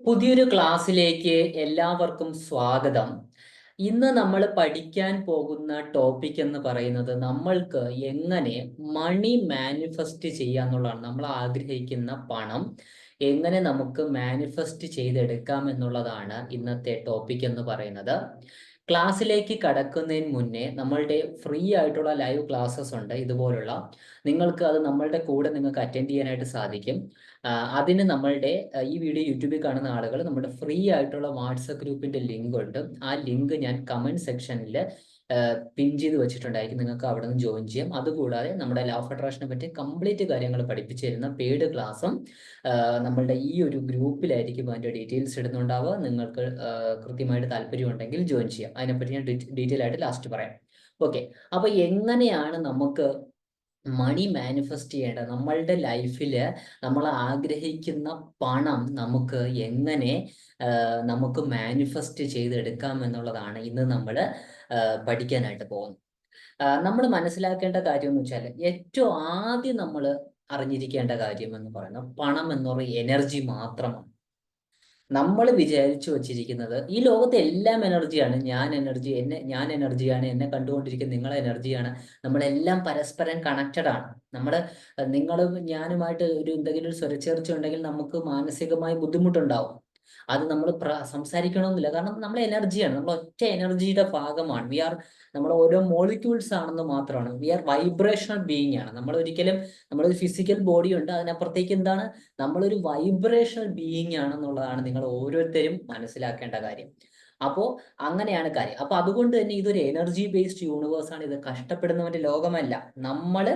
പുതിയൊരു ക്ലാസ്സിലേക്ക് എല്ലാവർക്കും സ്വാഗതം. ഇന്ന് നമ്മൾ പഠിക്കാൻ പോകുന്ന ടോപ്പിക് എന്ന് പറയുന്നത് നമ്മൾക്ക് എങ്ങനെ മണി മാനിഫെസ്റ്റ് ചെയ്യാന്നുള്ളതാണ്. നമ്മൾ ആഗ്രഹിക്കുന്ന പണം എങ്ങനെ നമുക്ക് മാനിഫെസ്റ്റ് ചെയ്തെടുക്കാം എന്നുള്ളതാണ് ഇന്നത്തെ ടോപ്പിക് എന്ന് പറയുന്നത്. ക്ലാസ്സിലേക്ക് കടക്കുന്നതിന് മുന്നേ നമ്മളുടെ ഫ്രീ ആയിട്ടുള്ള ലൈവ് ക്ലാസ്സസ് ഉണ്ട്. ഇതുപോലുള്ള നിങ്ങൾക്ക് അത് നമ്മളുടെ കൂടെ നിങ്ങൾക്ക് അറ്റൻഡ് ചെയ്യാനായിട്ട് സാധിക്കും. അതിന് നമ്മളുടെ ഈ വീഡിയോ യൂട്യൂബിൽ കാണുന്ന ആളുകൾ നമ്മുടെ ഫ്രീ ആയിട്ടുള്ള വാട്സപ്പ് ഗ്രൂപ്പിന്റെ ലിങ്ക് ഉണ്ട്. ആ ലിങ്ക് ഞാൻ കമന്റ് സെക്ഷനിൽ പിൻ ചെയ്ത് വെച്ചിട്ടുണ്ടായിരിക്കും. നിങ്ങൾക്ക് അവിടെ നിന്ന് ജോയിൻ ചെയ്യാം. അതുകൂടാതെ നമ്മുടെ ലോ ഓഫ് അട്രാക്ഷനെ പറ്റി കംപ്ലീറ്റ് കാര്യങ്ങൾ പഠിപ്പിച്ചു തരുന്ന പെയ്ഡ് ക്ലാസ്സും നമ്മളുടെ ഈ ഒരു ഗ്രൂപ്പിലായിരിക്കും അതിൻ്റെ ഡീറ്റെയിൽസ് ഇടുന്നുണ്ടാവുക. നിങ്ങൾക്ക് കൃത്യമായിട്ട് താല്പര്യം ഉണ്ടെങ്കിൽ ജോയിൻ ചെയ്യാം. അതിനെപ്പറ്റി ഞാൻ ഡീറ്റെയിൽ ആയിട്ട് ലാസ്റ്റ് പറയാം. ഓക്കെ, അപ്പൊ എങ്ങനെയാണ് നമുക്ക് മണി മാനിഫെസ്റ്റ് ചെയ്യേണ്ടത്? നമ്മളുടെ ലൈഫിൽ നമ്മൾ ആഗ്രഹിക്കുന്ന പണം നമുക്ക് എങ്ങനെ നമുക്ക് മാനിഫെസ്റ്റ് ചെയ്തെടുക്കാം എന്നുള്ളതാണ് ഇന്ന് നമ്മൾ പഠിക്കാനായിട്ട് പോകുന്നത്. നമ്മൾ മനസ്സിലാക്കേണ്ട കാര്യം എന്ന് വെച്ചാൽ ഏറ്റവും ആദ്യം നമ്മൾ അറിഞ്ഞിരിക്കേണ്ട കാര്യം എന്ന് പറയുന്നത് പണം എന്ന് പറയുന്ന എനർജി മാത്രമാണ്. നമ്മൾ വിചാരിച്ചു വച്ചിരിക്കുന്നത് ഈ ലോകത്തെ എല്ലാം എനർജിയാണ്. ഞാൻ എനർജിയാണ്, എന്നെ കണ്ടുകൊണ്ടിരിക്കുന്ന നിങ്ങളെ എനർജിയാണ്. നമ്മളെല്ലാം പരസ്പരം കണക്റ്റഡ് ആണ്. നിങ്ങളും ഞാനുമായിട്ട് എന്തെങ്കിലും ഒരു സ്വരച്ചേർച്ച ഉണ്ടെങ്കിൽ നമുക്ക് മാനസികമായി ബുദ്ധിമുട്ടുണ്ടാവും. അത് നമ്മൾ സംസാരിക്കണമെന്നില്ല. കാരണം നമ്മൾ എനർജിയാണ്, നമ്മൾ ഒറ്റ എനർജിയുടെ ഭാഗമാണ്. നമ്മൾ ഓരോ മോളിക്യൂൾസ് ആണെന്ന് മാത്രമാണ്. വി ആർ വൈബ്രേഷണൽ ബീയിങ് ആണ്. നമ്മളൊരു ഫിസിക്കൽ ബോഡി ഉണ്ട്, അതിനപ്പുറത്തേക്ക് എന്താണ്, നമ്മളൊരു വൈബ്രേഷണൽ ബീയിങ് ആണെന്നുള്ളതാണ് നിങ്ങൾ ഓരോരുത്തരും മനസ്സിലാക്കേണ്ട കാര്യം. അപ്പോൾ അങ്ങനെയാണ് കാര്യം. അപ്പൊ അതുകൊണ്ട് തന്നെ ഇതൊരു എനർജി ബേസ്ഡ് യൂണിവേഴ്സ് ആണ്. ഇത് കഷ്ടപ്പെടുന്നവന്റെ ലോകമല്ല. നമ്മൾ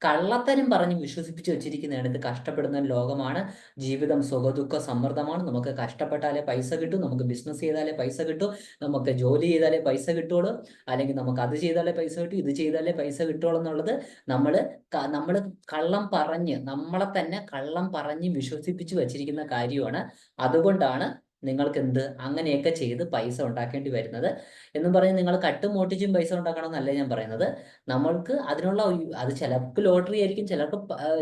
കള്ളത്തരം പറഞ്ഞ് വിശ്വസിപ്പിച്ച് വെച്ചിരിക്കുന്നതാണ് ഇത് കഷ്ടപ്പെടുന്ന ലോകമാണ്. ജീവിതം സുഖദുഃഖ സമ്മർദ്ദമാണ്. നമുക്ക് കഷ്ടപ്പെട്ടാലേ പൈസ കിട്ടും, നമുക്ക് ബിസിനസ് ചെയ്താലേ പൈസ കിട്ടും, നമുക്ക് ജോലി ചെയ്താലേ പൈസ കിട്ടുള്ളൂ, അല്ലെങ്കിൽ നമുക്ക് അത് ചെയ്താലേ പൈസ കിട്ടും, ഇത് ചെയ്താലേ പൈസ കിട്ടുള്ളൂ എന്നുള്ളത് നമ്മൾ നമ്മളെ തന്നെ കള്ളം പറഞ്ഞ് വിശ്വസിപ്പിച്ച് വെച്ചിരിക്കുന്ന കാര്യമാണ്. അതുകൊണ്ടാണ് നിങ്ങൾക്ക് അങ്ങനെയൊക്കെ ചെയ്ത് പൈസ ഉണ്ടാക്കേണ്ടി വരുന്നത്. എന്നും പറഞ്ഞ് നിങ്ങൾ കട്ടും മോട്ടിച്ചും പൈസ ഉണ്ടാക്കണമെന്നല്ല ഞാൻ പറയുന്നത്. നമ്മൾക്ക് അത് ചിലർക്ക് ലോട്ടറി ആയിരിക്കും,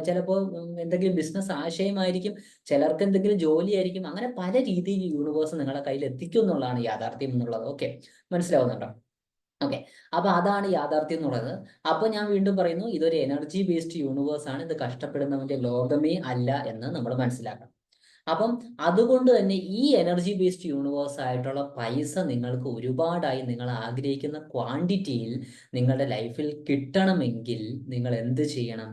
ചിലപ്പോൾ എന്തെങ്കിലും ബിസിനസ് ആശയമായിരിക്കും, ചിലർക്ക് എന്തെങ്കിലും ജോലി ആയിരിക്കും. അങ്ങനെ പല രീതിയിൽ യൂണിവേഴ്സ് നിങ്ങളുടെ കയ്യിൽ എത്തിക്കും എന്നുള്ളതാണ് യാഥാർത്ഥ്യം എന്നുള്ളത്. ഓക്കെ, മനസ്സിലാവുന്നുണ്ടോ? ഓക്കെ, അപ്പൊ അതാണ് യാഥാർത്ഥ്യം എന്നുള്ളത്. അപ്പൊ ഞാൻ വീണ്ടും പറയുന്നു, ഇതൊരു എനർജി ബേസ്ഡ് യൂണിവേഴ്സ് ആണ്. ഇത് കഷ്ടപ്പെടുന്നവന്റെ ലോകമേ അല്ല എന്ന് നമ്മൾ മനസ്സിലാക്കണം. അപ്പം അതുകൊണ്ട് തന്നെ ഈ എനർജി ബേസ്ഡ് യൂണിവേഴ്സ് ആയിട്ടുള്ള പൈസ നിങ്ങൾക്ക് ഒരുപാടായി നിങ്ങൾ ആഗ്രഹിക്കുന്ന ക്വാണ്ടിറ്റിയിൽ നിങ്ങളുടെ ലൈഫിൽ കിട്ടണമെങ്കിൽ നിങ്ങൾ എന്ത് ചെയ്യണം?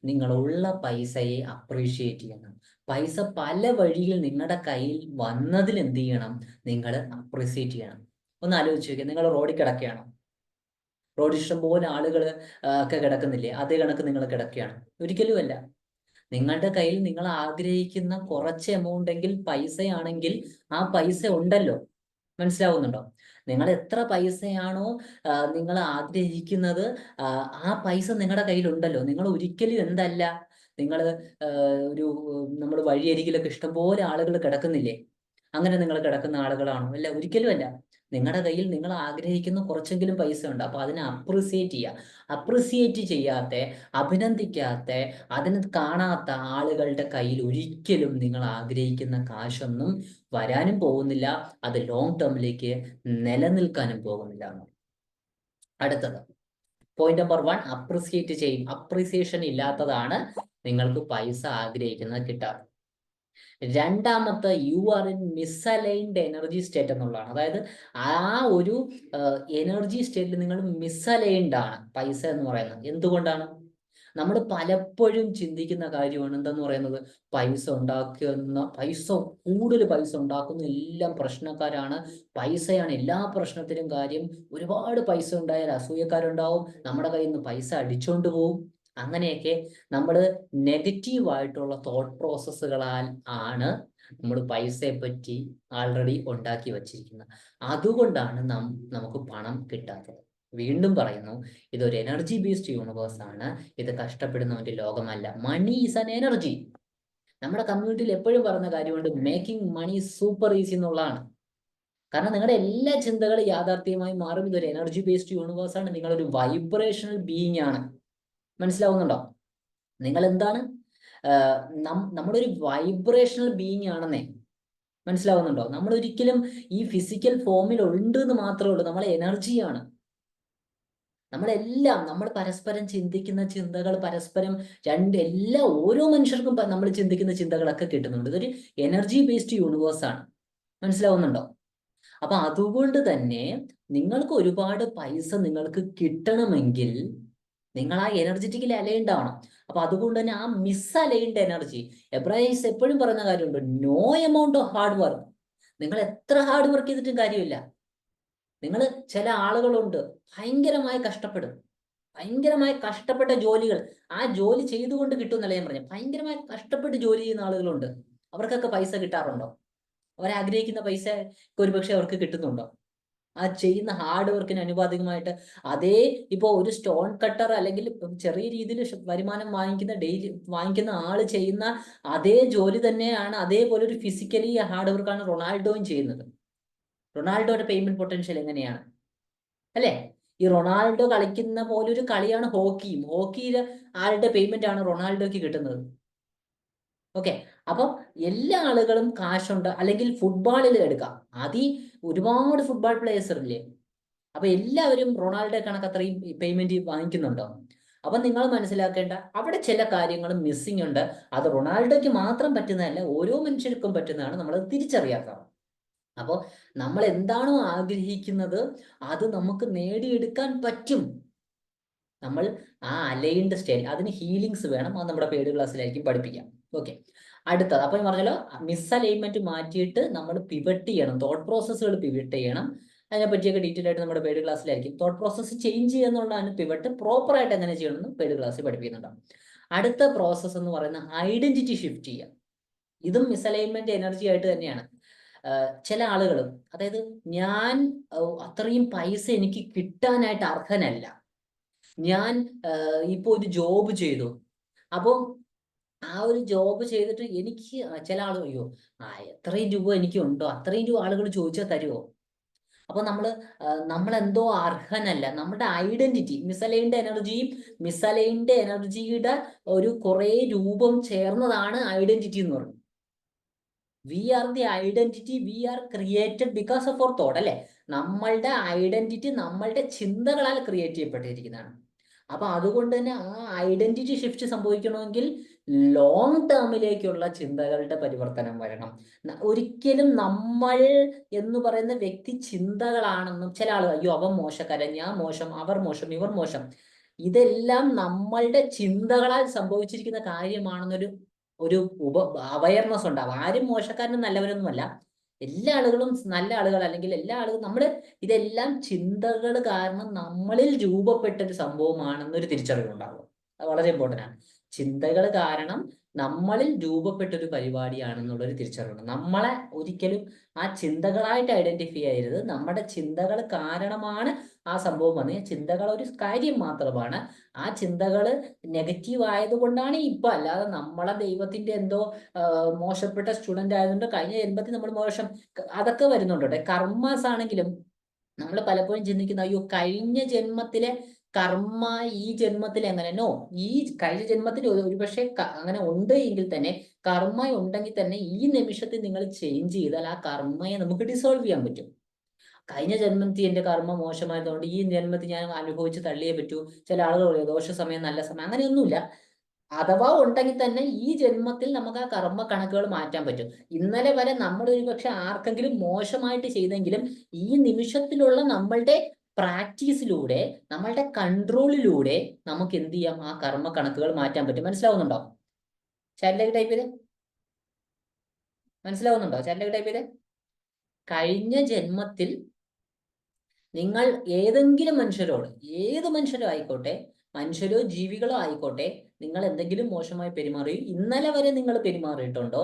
നിങ്ങളുള്ള പൈസയെ അപ്രീഷിയേറ്റ് ചെയ്യണം. പൈസ പല വഴിയിൽ നിങ്ങളുടെ കയ്യിൽ വന്നതിൽ എന്ത് ചെയ്യണം? നിങ്ങൾ അപ്രീഷിയേറ്റ് ചെയ്യണം. ഒന്ന് ആലോചിച്ച് നോക്കിയാൽ, നിങ്ങൾ റോഡിൽ കിടക്കുകയാണോ? റോഡിൽ ഇഷ്ടംപോലെ ആളുകൾ ഒക്കെ കിടക്കുന്നില്ലേ? അതേ കണക്ക് നിങ്ങൾ കിടക്കുകയാണ്? ഒരിക്കലുമല്ല. നിങ്ങളുടെ കയ്യിൽ നിങ്ങൾ ആഗ്രഹിക്കുന്ന കുറച്ച് എമൗണ്ട് എങ്കിൽ പൈസയാണെങ്കിൽ ആ പൈസ ഉണ്ടല്ലോ. മനസ്സിലാവുന്നുണ്ടോ? നിങ്ങൾ എത്ര പൈസയാണോ നിങ്ങൾ ആഗ്രഹിക്കുന്നത്, ആ പൈസ നിങ്ങളുടെ കയ്യിലുണ്ടല്ലോ. നിങ്ങൾ ഒരിക്കലും എന്തല്ല, നിങ്ങൾ ഒരു നമ്മൾ വഴിയരികിലൊക്കെ ഇഷ്ടംപോലെ ആളുകൾ കിടക്കുന്നില്ലേ? അങ്ങനെ നിങ്ങൾ കിടക്കുന്ന ആളുകളാണോ? അല്ല, ഒരിക്കലും അല്ല. നിങ്ങളുടെ കയ്യിൽ നിങ്ങൾ ആഗ്രഹിക്കുന്ന കുറച്ചെങ്കിലും പൈസ ഉണ്ട്. അപ്പൊ അതിനെ അപ്രിസിയേറ്റ് ചെയ്യുക. അപ്രിസിയേറ്റ് ചെയ്യാത്ത, അഭിനന്ദിക്കാത്ത, അതിനെ കാണാത്ത ആളുകളുടെ കയ്യിൽ ഒരിക്കലും നിങ്ങൾ ആഗ്രഹിക്കുന്ന കാശൊന്നും വരാനും പോകുന്നില്ല. അത് ലോങ് ടേമിലേക്ക് നിലനിൽക്കാനും പോകുന്നില്ല. അടുത്തത് പോയിന്റ് നമ്പർ 1, അപ്രിസിയേറ്റ് ചെയ്യും. അപ്രിസിയേഷൻ ഇല്ലാത്തതാണ് നിങ്ങൾക്ക് പൈസ ആഗ്രഹിക്കുന്നത് കിട്ടാറ്. രണ്ടാമത്തെ, you are in മിസ്അലൈൻഡ് energy state എന്നുള്ളതാണ്. അതായത് ആ ഒരു എനർജി സ്റ്റേറ്റിൽ നിങ്ങൾ മിസ്അലൈൻഡ് ആണ് പൈസ എന്ന് പറയുന്നത്. എന്തുകൊണ്ടാണ്? നമ്മൾ പലപ്പോഴും ചിന്തിക്കുന്ന കാര്യമാണ് എന്തെന്ന് പറയുന്നത്, കൂടുതൽ പൈസ ഉണ്ടാക്കുന്ന എല്ലാം പ്രശ്നക്കാരാണ്, പൈസയാണ് എല്ലാ പ്രശ്നത്തിനും കാര്യം. ഒരുപാട് പൈസ ഉണ്ടായാൽ അസൂയക്കാരുണ്ടാവും, നമ്മുടെ കയ്യിൽ നിന്ന് പൈസ അടിച്ചോണ്ട് പോവും. അങ്ങനെയൊക്കെ നമ്മൾ നെഗറ്റീവ് ആയിട്ടുള്ള തോട്ട് പ്രോസസ്സുകളാൽ ആണ് നമ്മൾ പൈസയെ പറ്റി ആൾറെഡി ഉണ്ടാക്കി വച്ചിരിക്കുന്നത്. അതുകൊണ്ടാണ് നമുക്ക് പണം കിട്ടാത്തത്. വീണ്ടും പറയുന്നു, ഇതൊരു എനർജി ബേസ്ഡ് യൂണിവേഴ്സ് ആണ്. ഇത് കഷ്ടപ്പെടുന്നവന്റെ ലോകമല്ല. Money is an energy. നമ്മുടെ കമ്മ്യൂണിറ്റിയിൽ എപ്പോഴും പറയുന്ന കാര്യമുണ്ട്, മേക്കിംഗ് മണി സൂപ്പർ ഈസി എന്നുള്ളതാണ്. കാരണം നിങ്ങളുടെ എല്ലാ ചിന്തകളും യാഥാർത്ഥ്യമായി മാറും. ഇതൊരു എനർജി ബേസ്ഡ് യൂണിവേഴ്സ് ആണ്. നിങ്ങളൊരു വൈബ്രേഷണൽ ബീയിങ് ആണ്. മനസ്സിലാവുന്നുണ്ടോ? നിങ്ങൾ എന്താണ്? നമ്മളൊരു വൈബ്രേഷണൽ ബീയിങ് ആണെന്നേ. മനസ്സിലാവുന്നുണ്ടോ? നമ്മൾ ഒരിക്കലും ഈ ഫിസിക്കൽ ഫോമിൽ ഉണ്ട് എന്ന് മാത്രമേ ഉള്ളൂ. നമ്മളെ എനർജിയാണ്. നമ്മൾ പരസ്പരം ചിന്തിക്കുന്ന ചിന്തകൾ പരസ്പരം ഓരോ മനുഷ്യർക്കും നമ്മൾ ചിന്തിക്കുന്ന ചിന്തകളൊക്കെ കിട്ടുന്നുണ്ട്. ഇതൊരു എനർജി ബേസ്ഡ് യൂണിവേഴ്സ് ആണ്. മനസ്സിലാവുന്നുണ്ടോ? അപ്പൊ അതുകൊണ്ട് തന്നെ നിങ്ങൾക്ക് ഒരുപാട് പൈസ നിങ്ങൾക്ക് കിട്ടണമെങ്കിൽ നിങ്ങൾ ആ എനർജറ്റിക്കലി അലൈൻഡ് ആവണം. അപ്പൊ അതുകൊണ്ട് തന്നെ ആ മിസ് അലൈൻഡ് എനർജി, എബ്രാഹിംസ് എപ്പോഴും പറയുന്ന കാര്യമുണ്ട്, no amount of hard work. നിങ്ങൾ എത്ര ഹാർഡ് വർക്ക് ചെയ്തിട്ടും കാര്യമില്ല. നിങ്ങൾ ചില ആളുകളുണ്ട് ഭയങ്കരമായി കഷ്ടപ്പെട്ട ജോലികൾ, ആ ജോലി ചെയ്തുകൊണ്ട് കിട്ടുമെന്നല്ല ഞാൻ പറഞ്ഞു. ഭയങ്കരമായി കഷ്ടപ്പെട്ട് ജോലി ചെയ്യുന്ന ആളുകളുണ്ട്. അവർക്കൊക്കെ പൈസ കിട്ടാറുണ്ടോ? അവരാഗ്രഹിക്കുന്ന പൈസ ഒരുപക്ഷെ അവർക്ക് കിട്ടുന്നുണ്ടോ? ആ ചെയ്യുന്ന ഹാർഡ് വർക്കിന് അനുപാതികമായിട്ട് അതേ ഇപ്പോൾ ഒരു സ്റ്റോൺ കട്ടർ അല്ലെങ്കിൽ ചെറിയ രീതിയിൽ വരുമാനം വാങ്ങിക്കുന്ന ആള് ചെയ്യുന്ന അതേ ജോലി തന്നെയാണ്, അതേപോലെ ഒരു ഫിസിക്കലി ഹാർഡ് വർക്കാണ് റൊണാൾഡോയും ചെയ്യുന്നത്. റൊണാൾഡോയുടെ പേയ്മെന്റ് പൊട്ടൻഷ്യൽ എങ്ങനെയാണ് അല്ലേ? ഈ റൊണാൾഡോ കളിക്കുന്ന പോലെ ഒരു കളിയാണ് ഹോക്കിയും. ഹോക്കിയിലെ ആളുടെ പേയ്മെന്റ് ആണ് റൊണാൾഡോയ്ക്ക് കിട്ടുന്നത്. ഓക്കെ. അപ്പം എല്ലാ ആളുകളും കാശുണ്ട്. അല്ലെങ്കിൽ ഫുട്ബോളിൽ എടുക്കാം, ഒരുപാട് ഫുട്ബോൾ പ്ലേയേഴ്സ് ഇല്ലേ? അപ്പൊ എല്ലാവരും റൊണാൾഡോ കണക്ക് അത്രയും പേയ്മെന്റ് വാങ്ങിക്കുന്നുണ്ടോ? അപ്പൊ നിങ്ങൾ മനസ്സിലാക്കേണ്ട അവിടെ ചില കാര്യങ്ങൾ മിസ്സിംഗ് ഉണ്ട്. അത് റൊണാൾഡോയ്ക്ക് മാത്രം പറ്റുന്നതല്ല, ഓരോ മനുഷ്യർക്കും പറ്റുന്നതാണ്. നമ്മൾ തിരിച്ചറിയാത്തതാണ്. അപ്പോൾ നമ്മൾ എന്താണോ ആഗ്രഹിക്കുന്നത് അത് നമുക്ക് നേടിയെടുക്കാൻ പറ്റും. നമ്മൾ ആ അലൈൻഡ് സ്റ്റേറ്റ്, അതിന് ഹീലിങ്സ് വേണം. അത് നമ്മുടെ പെയ്ഡ് ക്ലാസ്സിലായിരിക്കും പഠിപ്പിക്കാം. ഓക്കെ. അടുത്തത് അപ്പോൾ ഞാൻ പറഞ്ഞല്ലോ, മിസ് അലൈൻമെന്റ് മാറ്റിയിട്ട് നമ്മൾ പിവറ്റ് ചെയ്യണം, തോട്ട് പ്രോസസ്സുകൾ പിവറ്റ് ചെയ്യണം. അതിനെ പറ്റിയൊക്കെ ഡീറ്റെയിൽ ആയിട്ട് നമ്മുടെ പെയ്ഡ് ക്ലാസ്സിലായിരിക്കും. തോട്ട് പ്രോസസ്സ് ചേഞ്ച് ചെയ്യുക എന്നുള്ളതാണ് പിവറ്റ്. പ്രോപ്പറായിട്ട് എങ്ങനെ ചെയ്യണമെന്ന് പെയ്ഡ് ക്ലാസ്സിൽ പഠിപ്പിക്കുന്നുണ്ടാവും. അടുത്ത പ്രോസസ്സ് എന്ന് പറയുന്നത് ഐഡന്റിറ്റി ഷിഫ്റ്റ് ചെയ്യുക. ഇതും മിസ്അലൈൻമെന്റ് എനർജി ആയിട്ട് തന്നെയാണ്. ചില ആളുകളും, അതായത് ഞാൻ അത്രയും പൈസ എനിക്ക് കിട്ടാനായിട്ട് അർഹനല്ല, ഞാൻ ഇപ്പൊ ഒരു ജോബ് ചെയ്തു, അപ്പം ആ ഒരു ജോബ് ചെയ്തിട്ട് എനിക്ക് ചില ആളുകൾ, അയ്യോ എത്രയും രൂപ എനിക്ക് ഉണ്ടോ അത്രയും രൂപ ആളുകൾ ചോദിച്ചാൽ തരുമോ? അപ്പൊ നമ്മളെന്തോ അർഹനല്ല. നമ്മുടെ ഐഡന്റിറ്റി, മിസ്അലൈൻഡ് എനർജിയുടെ ഒരു കുറെ രൂപം ചേർന്നതാണ് ഐഡന്റിറ്റി എന്ന് പറയുന്നത്. We are the identity we are created because of our thought, അല്ലെ? നമ്മളുടെ ഐഡന്റിറ്റി നമ്മളുടെ ചിന്തകളാൽ ക്രിയേറ്റ് ചെയ്യപ്പെട്ടിരിക്കുന്നതാണ്. അപ്പൊ അതുകൊണ്ട് തന്നെ ആ ഐഡന്റിറ്റി ഷിഫ്റ്റ് സംഭവിക്കണമെങ്കിൽ ലോങ് ടേമിലേക്കുള്ള ചിന്തകളുടെ പരിവർത്തനം വരണം. ഒരിക്കലും നമ്മൾ എന്ന് പറയുന്ന വ്യക്തി ചിന്തകളാണെന്നും, ചില ആളുകൾ അയ്യോ അവൻ മോശക്കാരൻ, ഞാൻ മോശം, അവർ മോശം, ഇവർ മോശം, ഇതെല്ലാം നമ്മളുടെ ചിന്തകളാൽ സംഭവിച്ചിരിക്കുന്ന കാര്യമാണെന്നൊരു അവയർനെസ് ഉണ്ടാവും. ആരും മോശക്കാരനും നല്ലവരൊന്നുമല്ല. എല്ലാ ആളുകളും നല്ല ആളുകൾ, അല്ലെങ്കിൽ എല്ലാ ആളുകളും ഇതെല്ലാം ചിന്തകൾ കാരണം നമ്മളിൽ രൂപപ്പെട്ട ഒരു സംഭവമാണെന്നൊരു തിരിച്ചറിവുണ്ടാകും. അത് വളരെ ഇമ്പോർട്ടൻ്റ് ആണ്. ചിന്തകൾ കാരണം നമ്മളിൽ രൂപപ്പെട്ട ഒരു പരിപാടിയാണെന്നുള്ളൊരു തിരിച്ചറിവുണ്ട്. നമ്മളെ ഒരിക്കലും ആ ചിന്തകളായിട്ട് ഐഡന്റിഫൈ ചെയ്യരുത്. നമ്മുടെ ചിന്തകൾ കാരണമാണ് ആ സംഭവം വന്നത്. ചിന്തകൾ ഒരു കാര്യം മാത്രമാണ്. ആ ചിന്തകൾ നെഗറ്റീവ് ആയതുകൊണ്ടാണ് ഇപ്പൊ, അല്ലാതെ നമ്മളെ ദൈവത്തിന്റെ എന്തോ മോശപ്പെട്ട സ്റ്റുഡന്റ് ആയതുകൊണ്ട് കഴിഞ്ഞ ജന്മത്തിൽ നമ്മൾ മോശം, അതൊക്കെ വരുന്നുണ്ട്. കർമ്മസ് ആണെങ്കിലും നമ്മൾ പലപ്പോഴും ചിന്തിക്കുന്ന അയ്യോ കഴിഞ്ഞ ജന്മത്തിലെ കർമ്മ ഈ ജന്മത്തിൽ എങ്ങനെനോ, ഈ കഴിഞ്ഞ ജന്മത്തിൽ ഒരുപക്ഷെ അങ്ങനെ ഉണ്ട് എങ്കിൽ തന്നെ, കർമ്മ ഉണ്ടെങ്കിൽ തന്നെ ഈ നിമിഷത്തിൽ നിങ്ങൾ ചേഞ്ച് ചെയ്താൽ ആ കർമ്മയെ നമുക്ക് ഡിസോൾവ് ചെയ്യാൻ പറ്റും. കഴിഞ്ഞ ജന്മത്തിൽ എന്റെ കർമ്മ മോശമായതുകൊണ്ട് ഈ ജന്മത്തിൽ ഞാൻ അനുഭവിച്ച് തള്ളിയേ പറ്റൂ. ചില ആളുകൾ പറയും ദോഷ സമയം നല്ല സമയം, അങ്ങനെയൊന്നുമില്ല. അഥവാ ഉണ്ടെങ്കിൽ തന്നെ ഈ ജന്മത്തിൽ നമുക്ക് ആ കർമ്മ കണക്കുകൾ മാറ്റാൻ പറ്റും. ഇന്നലെ വരെ നമ്മൾ ഒരുപക്ഷെ ആർക്കെങ്കിലും മോശമായിട്ട് ചെയ്തെങ്കിലും ഈ നിമിഷത്തിലുള്ള നമ്മളുടെ പ്രാക്ടീസിലൂടെ, നമ്മളുടെ കൺട്രോളിലൂടെ നമുക്ക് എന്ത് ചെയ്യാം, ആ കർമ്മ കണക്കുകൾ മാറ്റാൻ പറ്റും. മനസ്സിലാവുന്നുണ്ടോ? ചാറ്റിലേക്ക് ടൈപ്പ് ചെയ്തേ. മനസ്സിലാവുന്നുണ്ടോ? ചാറ്റിലേക്ക് ടൈപ്പ് ചെയ്തേ. കഴിഞ്ഞ ജന്മത്തിൽ നിങ്ങൾ ഏതെങ്കിലും മനുഷ്യരോട്, ഏത് മനുഷ്യരോ ആയിക്കോട്ടെ, മനുഷ്യരോ ജീവികളോ ആയിക്കോട്ടെ, നിങ്ങൾ എന്തെങ്കിലും മോശമായി പെരുമാറി ഇന്നലെ വരെ നിങ്ങൾ പെരുമാറിയിട്ടുണ്ടോ,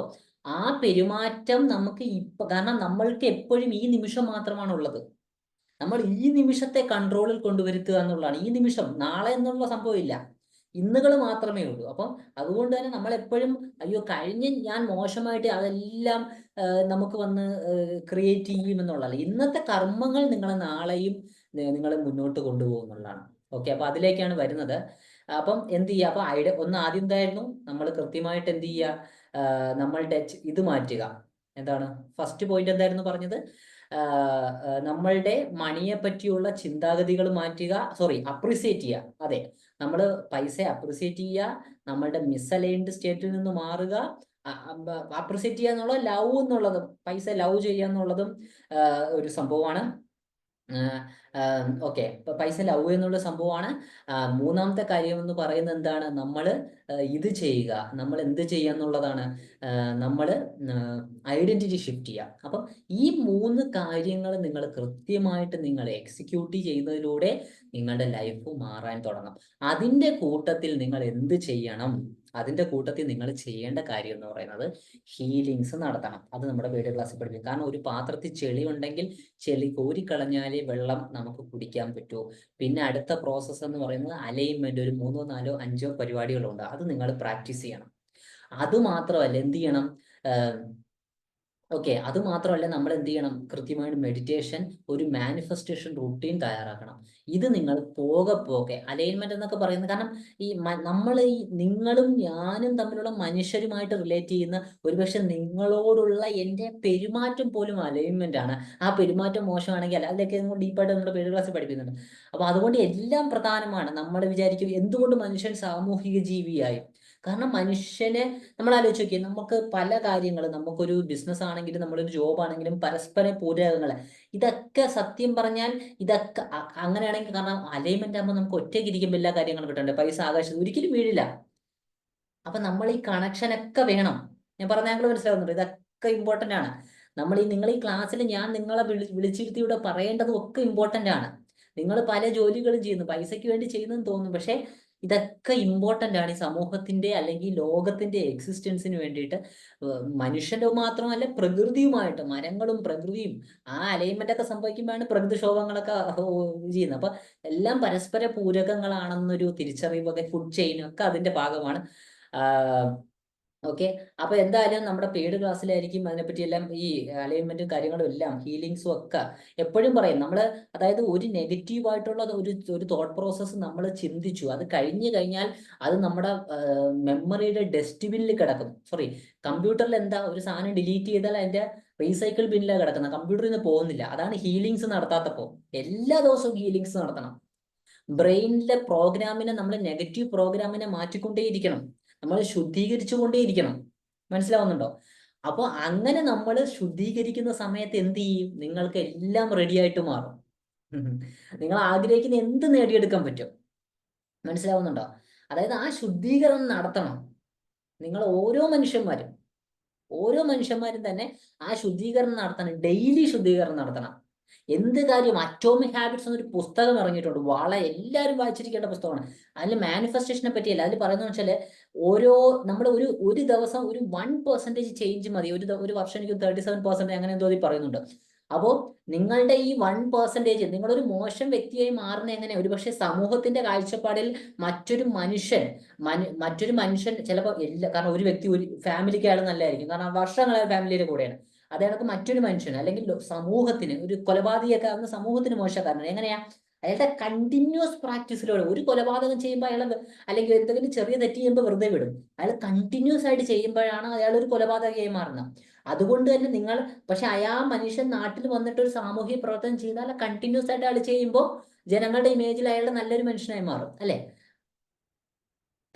ആ പെരുമാറ്റം നമുക്ക് കാരണം നമ്മൾക്ക് എപ്പോഴും ഈ നിമിഷം മാത്രമാണ് ഉള്ളത്. നമ്മൾ ഈ നിമിഷത്തെ കൺട്രോളിൽ കൊണ്ടുവരുത്തുക എന്നുള്ളതാണ്. ഈ നിമിഷം, നാളെ എന്നുള്ള സംഭവമില്ല, ഇന്നുകൾ മാത്രമേ ഉള്ളൂ. അപ്പം അതുകൊണ്ട് തന്നെ നമ്മൾ എപ്പോഴും അയ്യോ കഴിഞ്ഞ് ഞാൻ മോശമായിട്ട് അതെല്ലാം നമുക്ക് വന്ന് ക്രിയേറ്റ് ചെയ്യും എന്നുള്ളതല്ല. ഇന്നത്തെ കർമ്മങ്ങൾ നിങ്ങളെ നാളെയും നിങ്ങൾ മുന്നോട്ട് കൊണ്ടുപോകും എന്നുള്ളതാണ്. ഓക്കെ. അപ്പൊ അതിലേക്കാണ് വരുന്നത്. അപ്പം എന്ത് ചെയ്യുക? അപ്പൊ ഒന്ന് ആദ്യം എന്തായിരുന്നു, നമ്മൾ കൃത്യമായിട്ട് എന്ത് ചെയ്യുക, നമ്മളുടെ ഇത് മാറ്റുക. എന്താണ് ഫസ്റ്റ് പോയിന്റ് എന്തായിരുന്നു പറഞ്ഞത്? നമ്മളുടെ മണിയെ പറ്റിയുള്ള ചിന്താഗതികൾ മാറ്റുക, സോറി അപ്രിസിയേറ്റ് ചെയ്യുക. അതെ, നമ്മൾ പൈസയെ അപ്രിസിയേറ്റ് ചെയ്യുക, നമ്മളുടെ മിസ്അലൈൻഡ് സ്റ്റേറ്റിൽ നിന്ന് മാറുക. അപ്രിസിയേറ്റ് ചെയ്യുക എന്നുള്ളത് ലവ് എന്നുള്ളതും, പൈസ ലവ് ചെയ്യുക എന്നുള്ളതും ഒരു സംഭവമാണ്. ഓക്കെ, പൈസ ലവ് എന്നുള്ള സംഭവമാണ്. മൂന്നാമത്തെ കാര്യം എന്ന് പറയുന്നത് എന്താണ്? നമ്മൾ ഇത് ചെയ്യുക, നമ്മൾ എന്ത് ചെയ്യുക എന്നുള്ളതാണ്. നമ്മൾ ഐഡന്റിറ്റി ഷിഫ്റ്റ് ചെയ്യുക. അപ്പം ഈ 3 കാര്യങ്ങൾ നിങ്ങൾ കൃത്യമായിട്ട് നിങ്ങൾ എക്സിക്യൂട്ട് ചെയ്യുന്നതിലൂടെ നിങ്ങളുടെ ലൈഫ് മാറാൻ തുടങ്ങും. അതിൻ്റെ കൂട്ടത്തിൽ നിങ്ങൾ എന്ത് ചെയ്യണം? അതിൻ്റെ കൂട്ടത്തിൽ നിങ്ങൾ ചെയ്യേണ്ട കാര്യം എന്ന് പറയുന്നത് ഹീലിങ്സ് നടത്തണം. അത് നമ്മുടെ വീഡിയോ ക്ലാസ്സിൽ പഠിപ്പിക്കും. കാരണം ഒരു പാത്രത്തിൽ ചെളി ഉണ്ടെങ്കിൽ ചെളി കോരിക്കളഞ്ഞാലേ വെള്ളം നമുക്ക് കുടിക്കാൻ പറ്റൂ. പിന്നെ അടുത്ത പ്രോസസ്സ് എന്ന് പറയുന്നത് അലൈൻമെന്റ്. ഒരു 3, 4, 5 പരിപാടികളുണ്ട്. അത് നിങ്ങൾ പ്രാക്ടീസ് ചെയ്യണം. അതുമാത്രമല്ല എന്ത് ചെയ്യണം? ഓക്കെ, അത് മാത്രമല്ല നമ്മൾ എന്ത് ചെയ്യണം? കൃത്യമായിട്ട് മെഡിറ്റേഷൻ, ഒരു മാനിഫെസ്റ്റേഷൻ റുട്ടീൻ തയ്യാറാക്കണം. ഇത് നിങ്ങൾ പോകെ അലൈൻമെന്റ് എന്നൊക്കെ പറയുന്നത്, കാരണം ഈ നമ്മൾ ഈ നിങ്ങളും ഞാനും തമ്മിലുള്ള മനുഷ്യരുമായിട്ട് റിലേറ്റ് ചെയ്യുന്ന ഒരുപക്ഷെ നിങ്ങളോടുള്ള എൻ്റെ പെരുമാറ്റം പോലും അലൈൻമെന്റ് ആണ്. ആ പെരുമാറ്റം മോശമാണെങ്കിൽ അതിലൊക്കെ ഡീപ്പായിട്ട് നമ്മുടെ പേര് ക്ലാസ്സിൽ പഠിപ്പിക്കുന്നുണ്ട്. അപ്പൊ അതുകൊണ്ട് എല്ലാം പ്രധാനമാണ്. നമ്മൾ വിചാരിക്കും എന്തുകൊണ്ട് മനുഷ്യൻ സാമൂഹിക ജീവിയായി? കാരണം മനുഷ്യനെ നമ്മൾ ആലോചിച്ച് നോക്കിയാൽ നമുക്ക് പല കാര്യങ്ങളും, നമുക്കൊരു ബിസിനസ് ആണെങ്കിലും നമ്മളൊരു ജോബ് ആണെങ്കിലും പരസ്പര പൂരകങ്ങൾ, ഇതൊക്കെ സത്യം പറഞ്ഞാൽ ഇതൊക്കെ അങ്ങനെയാണെങ്കിൽ, കാരണം അലൈൻമെന്റ് ആകുമ്പോൾ നമുക്ക് ഒറ്റയ്ക്ക് ഇരിക്കുമ്പോൾ എല്ലാ കാര്യങ്ങളും കിട്ടണ്ടേ? പൈസ ആകാശത്ത് ഒരിക്കലും വീഴില്ല. അപ്പൊ നമ്മൾ ഈ കണക്ഷൻ ഒക്കെ വേണം. ഞാൻ പറഞ്ഞ ഞങ്ങൾ മനസ്സിലാവുന്നുണ്ട്, ഇതൊക്കെ ഇമ്പോർട്ടന്റ് ആണ്. നിങ്ങൾ ഈ ക്ലാസ്സിൽ ഞാൻ നിങ്ങളെ വിളിച്ചിരുത്തി ഇവിടെ പറയേണ്ടതും ഒക്കെ ഇമ്പോർട്ടന്റ് ആണ്. നിങ്ങൾ പല ജോലികളും ചെയ്യുന്നു, പൈസയ്ക്ക് വേണ്ടി ചെയ്യുന്നെന്ന് തോന്നുന്നു, പക്ഷെ ഇതൊക്കെ ഇമ്പോർട്ടന്റ് ആണ് ഈ സമൂഹത്തിന്റെ അല്ലെങ്കിൽ ലോകത്തിന്റെ എക്സിസ്റ്റൻസിന് വേണ്ടിയിട്ട്. മനുഷ്യന്റെ മാത്രമല്ല പ്രകൃതിയുമായിട്ട്, മരങ്ങളും പ്രകൃതിയും ആ അലൈൻമെന്റ് ഒക്കെ സംഭവിക്കുമ്പോഴാണ് പ്രകൃതിക്ഷോഭങ്ങളൊക്കെ ചെയ്യുന്നത്. അപ്പൊ എല്ലാം പരസ്പര പൂരകങ്ങളാണെന്നൊരു തിരിച്ചറിവൊക്കെ ഫുഡ് ചെയിനും ഒക്കെ അതിന്റെ ഭാഗമാണ്. ഓക്കെ, അപ്പൊ എന്തായാലും നമ്മുടെ പെയ്ഡ് ക്ലാസ്സിലായിരിക്കും അതിനെപ്പറ്റി എല്ലാം, ഈ അലൈൻമെന്റും കാര്യങ്ങളും എല്ലാം ഹീലിങ്സും ഒക്കെ എപ്പോഴും പറയും നമ്മൾ. അതായത് ഒരു നെഗറ്റീവായിട്ടുള്ള ഒരു തോട്ട് പ്രോസസ്സ് നമ്മൾ ചിന്തിച്ചു, അത് കഴിഞ്ഞു കഴിഞ്ഞാൽ അത് നമ്മുടെ മെമ്മറിയുടെ ഡസ്റ്റ്ബിന്നിൽ കിടക്കും. സോറി, കമ്പ്യൂട്ടറിൽ എന്താ ഒരു സാധനം ഡിലീറ്റ് ചെയ്താൽ അതിന്റെ റീസൈക്കിൾ ബിന്നിലാണ് കിടക്കുന്നത്, കമ്പ്യൂട്ടറിൽ നിന്ന് പോകുന്നില്ല. അതാണ് ഹീലിങ്സ് നടത്താത്തപ്പോൾ. എല്ലാ ദിവസവും ഹീലിങ്സ് നടത്തണം. ബ്രെയിനിലെ പ്രോഗ്രാമിനെ, നമ്മൾ നെഗറ്റീവ് പ്രോഗ്രാമിനെ മാറ്റിക്കൊണ്ടേയിരിക്കണം, നമ്മൾ ശുദ്ധീകരിച്ചുകൊണ്ടേയിരിക്കണം. മനസ്സിലാവുന്നുണ്ടോ? അപ്പോൾ അങ്ങനെ നമ്മൾ ശുദ്ധീകരിക്കുന്ന സമയത്ത് എന്ത് ചെയ്യും? നിങ്ങൾക്ക് എല്ലാം റെഡി ആയിട്ട് മാറും. നിങ്ങൾ ആഗ്രഹിക്കുന്ന എന്ത് നേടിയെടുക്കാൻ പറ്റും. മനസ്സിലാവുന്നുണ്ടോ? അതായത് ആ ശുദ്ധീകരണം നടത്തണം. നിങ്ങൾ ഓരോ മനുഷ്യന്മാരും തന്നെ ആ ശുദ്ധീകരണം നടത്തണം. ഡെയിലി ശുദ്ധീകരണം നടത്തണം. എന്ത് കാര്യം, അറ്റോമിക് ഹാബിറ്റ്സ് എന്നൊരു പുസ്തകം ഇറങ്ങിയിട്ടുണ്ട്, വളരെ എല്ലാവരും വായിച്ചിരിക്കേണ്ട പുസ്തകമാണ്. അതിൽ മാനിഫെസ്റ്റേഷനെ പറ്റിയല്ല, അതിൽ പറയുന്നത് വെച്ചാൽ നമ്മൾ ഒരു ദിവസം ഒരു 1% ചേഞ്ച് മതി. ഒരു വർഷം എനിക്ക് 37% അങ്ങനെ എന്തോ പറയുന്നുണ്ട്. അപ്പോൾ നിങ്ങളുടെ ഈ 1%, നിങ്ങളൊരു മോശം വ്യക്തിയായി മാറുന്ന എങ്ങനെ? ഒരുപക്ഷെ സമൂഹത്തിന്റെ കാഴ്ചപ്പാടിൽ മറ്റൊരു മനുഷ്യൻ ചിലപ്പോൾ കാരണം ഒരു വ്യക്തി ഒരു ഫാമിലിക്ക് അയാൾ നല്ലതായിരിക്കും, കാരണം വർഷങ്ങളായ ഫാമിലിയുടെ കൂടെയാണ്. അതേ കണക്ക് മറ്റൊരു മനുഷ്യന് അല്ലെങ്കിൽ സമൂഹത്തിന്, ഒരു കൊലപാതകയൊക്കെ ആകുന്ന സമൂഹത്തിന് മോശക്കാരനാണ്. എങ്ങനെയാ? അയാളുടെ കണ്ടിന്യൂസ് പ്രാക്ടീസിലൂടെ. ഒരു കൊലപാതകം ചെയ്യുമ്പോൾ അയാൾ, അല്ലെങ്കിൽ എന്തെങ്കിലും ചെറിയ തെറ്റ് ചെയ്യുമ്പോൾ വെറുതെ വിടും. അയാൾ കണ്ടിന്യൂസ് ആയിട്ട് ചെയ്യുമ്പോഴാണ് അയാൾ ഒരു കൊലപാതകയായി മാറുന്നത്. അതുകൊണ്ട് തന്നെ പക്ഷെ മനുഷ്യൻ നാട്ടിൽ വന്നിട്ട് ഒരു സാമൂഹിക പ്രവർത്തനം ചെയ്താൽ കണ്ടിന്യൂസ് ആയിട്ട് അയാൾ ചെയ്യുമ്പോൾ ജനങ്ങളുടെ ഇമേജിൽ അയാൾ നല്ലൊരു മനുഷ്യനായി മാറും, അല്ലെ?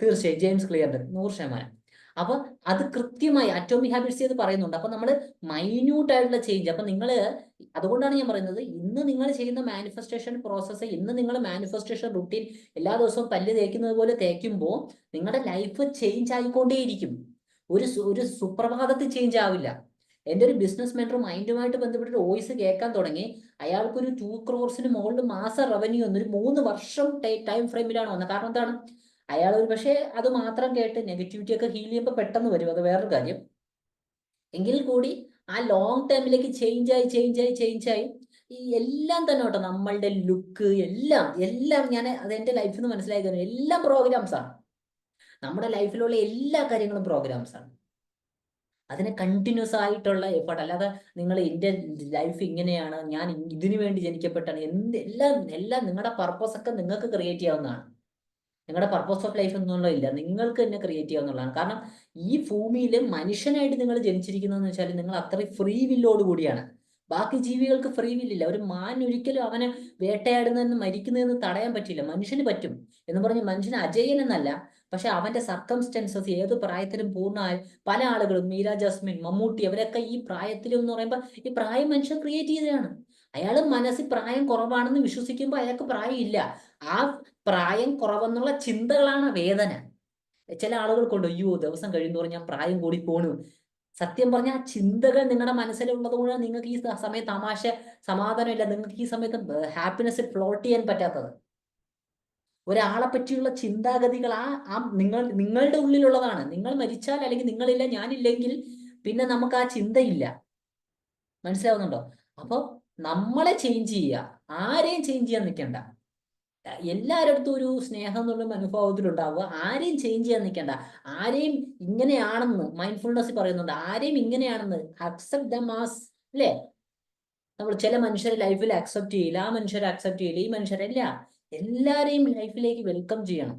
തീർച്ചയായും ജെയിംസ് ക്ലിയറിന്റെ 100%. അപ്പൊ അത് കൃത്യമായി അറ്റോമിക് ഹാബിറ്റ്സ് ചെയ്ത് പറയുന്നുണ്ട്. അപ്പൊ നമ്മൾ മൈന്യൂട്ട് ആയിട്ടുള്ള ചേഞ്ച്. അപ്പൊ അതുകൊണ്ടാണ് ഞാൻ പറയുന്നത്, ഇന്ന് നിങ്ങൾ ചെയ്യുന്ന മാനിഫെസ്റ്റേഷൻ പ്രോസസ്സ്, ഇന്ന് നിങ്ങൾ മാനിഫെസ്റ്റേഷൻ റുട്ടീൻ എല്ലാ ദിവസവും പല്ല് തേക്കുന്നത് പോലെ തേക്കുമ്പോൾ നിങ്ങളുടെ ലൈഫ് ചേഞ്ച് ആയിക്കൊണ്ടേയിരിക്കും. ഒരു സുപ്രഭാതത്തിൽ ചേഞ്ച് ആവില്ല. എൻ്റെ ഒരു ബിസിനസ് മെന്റർ മൈൻഡുമായിട്ട് ബന്ധപ്പെട്ട് വോയിസ് കേൾക്കാൻ തുടങ്ങി. അയാൾക്കൊരു 2 crores മുകളിൽ മാസ റവന്യൂ വന്നു. ഒരു 3 വർഷം ടൈം ഫ്രെയിമിലാണ് വന്നത്. കാരണം എന്താണ്? അയാൾ ഒരു പക്ഷേ അത് മാത്രം കേട്ട് നെഗറ്റിവിറ്റി ഒക്കെ ഹീൽ ചെയ്യുമ്പോൾ പെട്ടെന്ന് വരും, അത് വേറൊരു കാര്യം. എങ്കിൽ കൂടി ആ ലോങ് ടൈമിലേക്ക് ചേഞ്ച് ആയി ഈ എല്ലാം തന്നെ കേട്ടോ, നമ്മളുടെ ലുക്ക് എല്ലാം അത് എൻ്റെ ലൈഫിൽ നിന്ന് മനസ്സിലായി തന്നെ, എല്ലാം പ്രോഗ്രാംസ് ആണ്. നമ്മുടെ ലൈഫിലുള്ള എല്ലാ കാര്യങ്ങളും പ്രോഗ്രാംസ് ആണ്. അതിനെ കണ്ടിന്യൂസ് ആയിട്ടുള്ള എഫേർട്ട്, അല്ലാതെ നിങ്ങൾ എൻ്റെ ലൈഫ് ഇങ്ങനെയാണ്, ഞാൻ ഇതിനു വേണ്ടി ജനിക്കപ്പെട്ടാണ്, എല്ലാം നിങ്ങളുടെ പർപ്പസ് ഒക്കെ നിങ്ങൾക്ക് ക്രിയേറ്റ് ചെയ്യാവുന്നതാണ്. നിങ്ങളുടെ പർപ്പസ് ഓഫ് ലൈഫ് എന്നുള്ളതില്ല, നിങ്ങൾക്ക് തന്നെ ക്രിയേറ്റ് ചെയ്യുക എന്നുള്ളതാണ്. കാരണം ഈ ഭൂമിയിൽ മനുഷ്യനായിട്ട് നിങ്ങൾ ജനിച്ചിരിക്കുന്നതെന്ന് വെച്ചാൽ നിങ്ങൾ അത്രയും ഫ്രീ വില്ലോട് കൂടിയാണ്. ബാക്കി ജീവികൾക്ക് ഫ്രീ വില്ലില്ല. ഒരു മാൻ ഒരിക്കലും അവനെ വേട്ടയാടുന്നതെന്ന് മരിക്കുന്നതെന്ന് തടയാൻ പറ്റില്ല, മനുഷ്യന് പറ്റും. എന്ന് പറഞ്ഞ് മനുഷ്യന് അജയൻ എന്നല്ല, പക്ഷെ അവന്റെ സർക്കംസ്റ്റൻസസ് ഏത് പ്രായത്തിലും പൂർണ്ണമായി. പല ആളുകളും മീര ജാസ്മിൻ, മമ്മൂട്ടി, അവരൊക്കെ ഈ പ്രായത്തിലും എന്ന് പറയുമ്പോൾ ഈ പ്രായം മനുഷ്യൻ ക്രിയേറ്റ് ചെയ്തതാണ്. അയാൾ മനസ്സിൽ പ്രായം കുറവാണെന്ന് വിശ്വസിക്കുമ്പോൾ അയാൾക്ക് പ്രായം ഇല്ല. ആ പ്രായം കുറവെന്നുള്ള ചിന്തകളാണ് വേദന. ചില ആളുകൾക്കുണ്ട്, അയ്യോ ദിവസം കഴിയുന്നതോറും ഞാൻ പ്രായം കൂടി പോണു. സത്യം പറഞ്ഞാൽ ആ ചിന്തകൾ നിങ്ങളുടെ മനസ്സിലുള്ളത് കൊണ്ട് നിങ്ങൾക്ക് ഈ സമയത്ത് തമാശ സമാധാനമില്ല, നിങ്ങൾക്ക് ഈ സമയത്ത് ഹാപ്പിനെസ് ഫ്ലോട്ട് ചെയ്യാൻ പറ്റാത്തത്. ഒരാളെ പറ്റിയുള്ള ചിന്താഗതികൾ ആ നിങ്ങളുടെ ഉള്ളിലുള്ളതാണ്. നിങ്ങൾ മരിച്ചാൽ അല്ലെങ്കിൽ നിങ്ങളില്ല, ഞാനില്ലെങ്കിൽ പിന്നെ നമുക്ക് ആ ചിന്തയില്ല. മനസ്സിലാവുന്നുണ്ടോ? അപ്പൊ നമ്മളെ ചേഞ്ച് ചെയ്യുക, ആരെയും ചേഞ്ച് ചെയ്യാൻ നിൽക്കണ്ട. എല്ലാവരുടെ ഒരു സ്നേഹം എന്നുള്ള മനോഭാവത്തിലുണ്ടാവുക. ആരെയും ചേഞ്ച് ചെയ്യാൻ നിൽക്കണ്ട. ആരെയും ഇങ്ങനെയാണെന്ന് മൈൻഡ്ഫുൾനെസ് പറയുന്നുണ്ട്, ആരെയും ഇങ്ങനെയാണെന്ന് അക്സെപ്റ്റ് ദം ആസ്. അല്ലേ? നമ്മൾ ചില മനുഷ്യരെ ലൈഫിൽ അക്സെപ്റ്റ് ചെയ്യില്ല, ആ മനുഷ്യരെ അക്സെപ്റ്റ് ചെയ്യില്ല, ഈ മനുഷ്യരല്ല, എല്ലാരെയും ലൈഫിലേക്ക് വെൽക്കം ചെയ്യണം.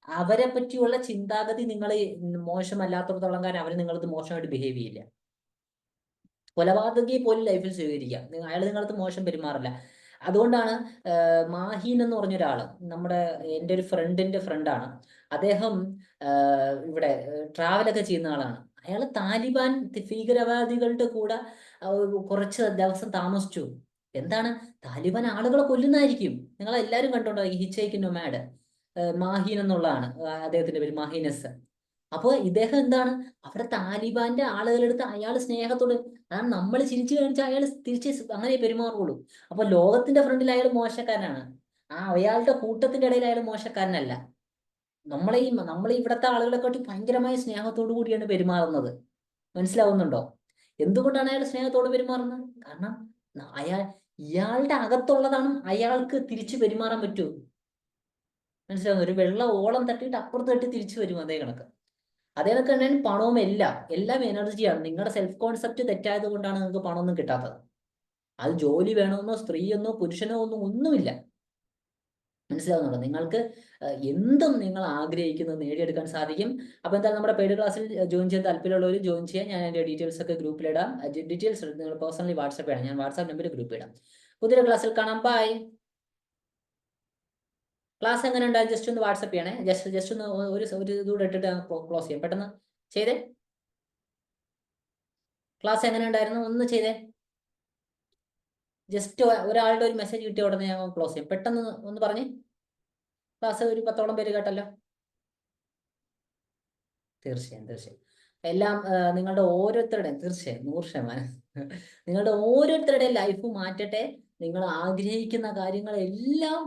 അവരെ പറ്റിയുള്ള ചിന്താഗതി നിങ്ങൾ മോശമല്ലാത്തടത്തോളം കാലം അവർ നിങ്ങളത് മോശമായിട്ട് ബിഹേവ് ചെയ്യില്ല. കൊലപാതകയെ പോലും ലൈഫിൽ സ്വീകരിക്കാം, അയാൾ നിങ്ങളത് മോശം പെരുമാറില്ല. അതുകൊണ്ടാണ് മാഹീൻ എന്ന് പറഞ്ഞ ഒരാള്, എൻ്റെ ഒരു ഫ്രണ്ടിന്റെ ഫ്രണ്ടാണ് അദ്ദേഹം. ഇവിടെ ട്രാവലൊക്കെ ചെയ്യുന്ന ആളാണ്. അയാൾ താലിബാൻ ഭീകരവാദികളുടെ കൂടെ കുറച്ച് ദിവസം താമസിച്ചു. എന്താണ്? താലിബാൻ ആളുകളെ കൊല്ലുന്നതായിരിക്കും. നിങ്ങൾ എല്ലാവരും കണ്ടോണ്ടോ ഈ ഹിച്ച് നൊമാഡ്? മാഹീൻ എന്നുള്ളതാണ് അദ്ദേഹത്തിന്റെ പേര്, മാഹീനസ്. അപ്പോൾ ഇദ്ദേഹം എന്താണ്, അവിടെ താലിബാന്റെ ആളുകളെടുത്ത് അയാൾ സ്നേഹത്തോട്, അതാണ് നമ്മൾ ചിരിച്ചു കാണിച്ചാൽ അയാൾ തിരിച്ച് അങ്ങനെ പെരുമാറുള്ളൂ. അപ്പൊ ലോകത്തിന്റെ ഫ്രണ്ടിൽ അയാൾ മോശക്കാരനാണ്, അയാളുടെ കൂട്ടത്തിന്റെ ഇടയിൽ അയാൾ മോശക്കാരനല്ല. നമ്മളെ ഇവിടുത്തെ ആളുകളെക്കാട്ടി ഭയങ്കരമായ സ്നേഹത്തോടു കൂടിയാണ് പെരുമാറുന്നത്. മനസ്സിലാവുന്നുണ്ടോ? എന്തുകൊണ്ടാണ് അയാൾ സ്നേഹത്തോട് പെരുമാറുന്നത്? കാരണം ഇയാളുടെ അകത്തുള്ളതാണ് അയാൾക്ക് തിരിച്ചു പെരുമാറാൻ പറ്റൂ. മനസ്സിലാവുന്നു? ഒരു വെള്ള ഓളം തട്ടിയിട്ട് അപ്പുറത്ത് തട്ടി തിരിച്ചു വരും അതേ കണക്ക്. അതേ കണക്ക് തന്നെയാണ് പണവും. എല്ലാം എനർജിയാണ്. നിങ്ങളുടെ സെൽഫ് കോൺസെപ്റ്റ് തെറ്റായത് കൊണ്ടാണ് നിങ്ങൾക്ക് പണമൊന്നും കിട്ടാത്തത്. അത് ജോലി വേണമെന്നോ സ്ത്രീയെന്നോ പുരുഷനോ ഒന്നുമില്ല. മനസ്സിലാവുന്നുണ്ടോ? നിങ്ങൾക്ക് എന്തും നിങ്ങൾ ആഗ്രഹിക്കുന്നത് നേടിയെടുക്കാൻ സാധിക്കും. അപ്പൊ എന്തായാലും നമ്മുടെ പെയ്ഡ് ക്ലാസ്സിൽ ജോയിൻ ചെയ്യാൻ താല്പര്യമുള്ളവർ ജോയിൻ ചെയ്യാൻ, ഞാൻ എൻ്റെ ഡീറ്റെയിൽസ് ഒക്കെ ഗ്രൂപ്പിലിടാം. ഡീറ്റെയിൽസ് നിങ്ങൾ പേഴ്സണലി വാട്സപ്പ് ചെയ്യണം, ഞാൻ വാട്സാപ്പ് നമ്പർ ഗ്രൂപ്പിൽ ഇടാം. പുതിയൊരു ക്ലാസ്സിൽ കാണാം. ബൈ. ക്ലാസ് എങ്ങനെ ഉണ്ടാകും ജസ്റ്റ് ഒന്ന് വാട്സപ്പ് ചെയ്യണേ. ജസ്റ്റ് ഒന്ന് ഒരു ഇതുകൂടെ ഇട്ടിട്ട് ക്ലോസ് ചെയ്യാം. പെട്ടെന്ന് ചെയ്തേ. ക്ലാസ് എങ്ങനെ ഉണ്ടായിരുന്നു ഒന്ന് ചെയ്തേ. ജസ്റ്റ് ഒരാളുടെ ഒരു മെസ്സേജ് കിട്ടിയ ഉടനെ ഞാൻ ക്ലോസ് ചെയ്യും. പെട്ടെന്ന് ഒന്ന് പറഞ്ഞേ. ക്ലാസ് ഒരു 10ഓളം പേര് കേട്ടല്ലോ. തീർച്ചയായും എല്ലാം നിങ്ങളുടെ ഓരോരുത്തരുടെയും, തീർച്ചയായും 100%, നിങ്ങളുടെ ഓരോരുത്തരുടെയും ലൈഫ് മാറ്റട്ടെ. നിങ്ങൾ ആഗ്രഹിക്കുന്ന കാര്യങ്ങളെല്ലാം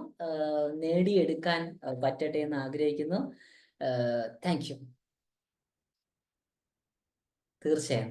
നേടിയെടുക്കാൻ പറ്റട്ടെ എന്ന് ആഗ്രഹിക്കുന്നു. Thank you. തീർച്ചയായും